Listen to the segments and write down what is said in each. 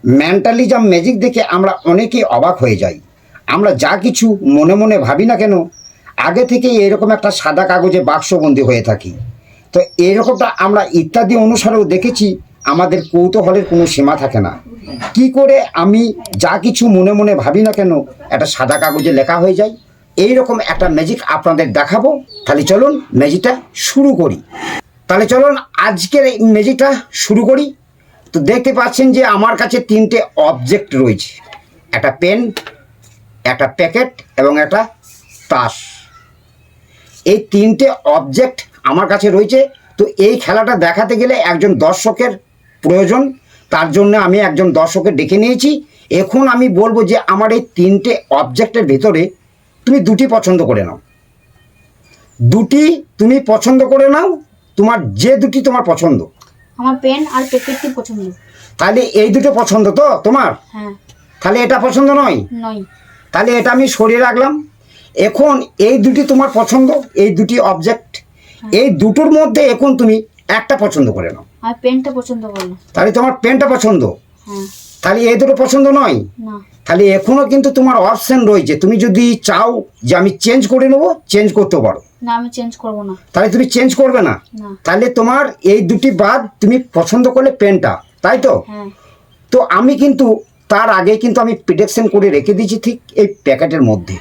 Mentalism magic দেখে আমরা অনেকেই অবাক হয়ে যাই। আমরা যা কিছু মনে মনে ভাবি না কেন, আগে থেকেই এরকম একটা সাদা কাগজে বাক্সবন্দি হয়ে থাকি। তো এরকমটা আমরা ইত্যাদি অনুসারেও দেখেছি। আমাদের কৌতূহলের কোনো সীমা থাকে না। কি করে আমি যা কিছু মনে মনে ভাবি না কেন একটা সাদা কাগজে লেখা হয়ে যায়। এইরকম একটা ম্যাজিক আপনাদের দেখাবো। তাহলে চলুন ম্যাজিকটা শুরু করি। তাহলে চলুন আজকের এই ম্যাজিকটা শুরু করি। তো দেখতে পাচ্ছেন যে আমার কাছে তিনটে অবজেক্ট রয়েছে, একটা পেন, একটা প্যাকেট এবং একটা তাস। এই তিনটে অবজেক্ট আমার কাছে রয়েছে। তো এই খেলাটা দেখাতে গেলে একজন দর্শকের প্রয়োজন, তার জন্য আমি একজন দর্শকের ডেকে নিয়েছি। এখন আমি বলবো যে আমার এই তিনটে অবজেক্টের ভেতরে তুমি দুটি পছন্দ করে নাও, দুটি তুমি পছন্দ করে নাও, তোমার যে দুটি তোমার পছন্দ। আমার পেন আর প্যাকেটটি পছন্দ। তাহলে এই দুটো পছন্দ তো তোমার? হ্যাঁ। তাহলে এটা পছন্দ নয়? নয়। তাহলে এটা আমি সরিয়ে রাখলাম। এখন এই দুটি তোমার পছন্দ, এই দুটি অবজেক্ট, এই দুটোর মধ্যে এখন তুমি একটা পছন্দ করে নাও। আর পেনটা পছন্দ করলাম। তাহলে তোমার পেনটা পছন্দ। হ্যাঁ। তাহলে এই দুটো পছন্দ নয়? না। তাহলে এখনো কিন্তু তোমার অপশন রয়েছে, তুমি যদি চাও যে আমি চেঞ্জ করে নেবো, চেঞ্জ করতে পারো। না, আমি চেঞ্জ করব না। তাহলে তুমি চেঞ্জ করবে না? না। তাহলে তোমার এই দুটি বাদ তুমি পছন্দ করলে পেনটা, তাই তো? হ্যাঁ। তো আমি কিন্তু তার আগে কিন্তু আমি প্রিডিকশন করে রেখে দিয়েছি ঠিক এই প্যাকেটের মধ্যে।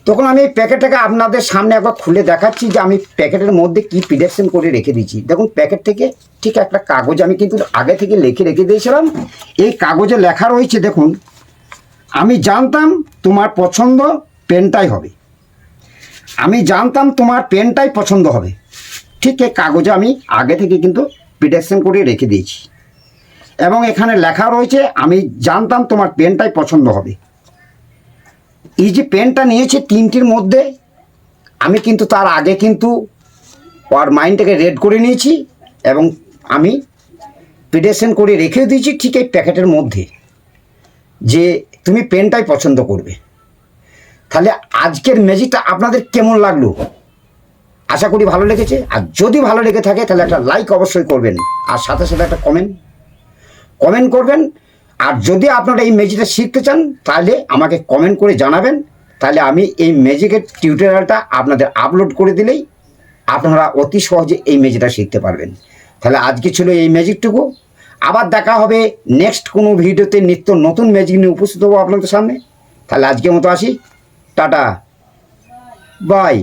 তখন আমি এই প্যাকেটটাকে আপনাদের সামনে একবার খুলে দেখাচ্ছি যে আমি প্যাকেটের মধ্যে কি প্রিডিকশন করে রেখে দিয়েছি। দেখুন প্যাকেট থেকে ঠিক একটা কাগজ আমি কিন্তু আগে থেকে লিখে রেখে দিয়েছিলাম। এই কাগজে লেখা রয়েছে, দেখুন, আমি জানতাম তোমার পছন্দ পেনটাই হবে, আমি জানতাম তোমার পেনটাই পছন্দ হবে। ঠিক এই কাগজে আমি আগে থেকে কিন্তু প্রিডিকশন করে রেখে দিয়েছি এবং এখানে লেখা রয়েছে আমি জানতাম তোমার পেনটাই পছন্দ হবে। এই যে পেনটা নিয়েছে তিনটির মধ্যে, আমি কিন্তু তার আগে কিন্তু ওর মাইন্ডটাকে রেড করে নিয়েছি এবং আমি প্রিডিকশন করে রেখে দিয়েছি ঠিক এই প্যাকেটের মধ্যে যে তুমি পেনটাই পছন্দ করবে। তাহলে আজকের ম্যাজিকটা আপনাদের কেমন লাগলো? আশা করি ভালো লেগেছে। আর যদি ভালো লেগে থাকে তাহলে একটা লাইক অবশ্যই করবেন, আর সাথে সাথে একটা কমেন্ট করবেন। আর যদি আপনারা এই ম্যাজিকটা শিখতে চান তাহলে আমাকে কমেন্ট করে জানাবেন, তাহলে আমি এই ম্যাজিকের টিউটোরিয়ালটা আপনাদের আপলোড করে দিলেই আপনারা অতি সহজে এই ম্যাজিকটা শিখতে পারবেন। তাহলে আজকে ছিল এই ম্যাজিকটুকু। আবার দেখা হবে নেক্সট কোনো ভিডিওতে, নিত্য নতুন ম্যাজিক নিয়ে উপস্থিত হবো আপনাদের সামনে। তাহলে আজকের মতো আসি, টাটা, বাই।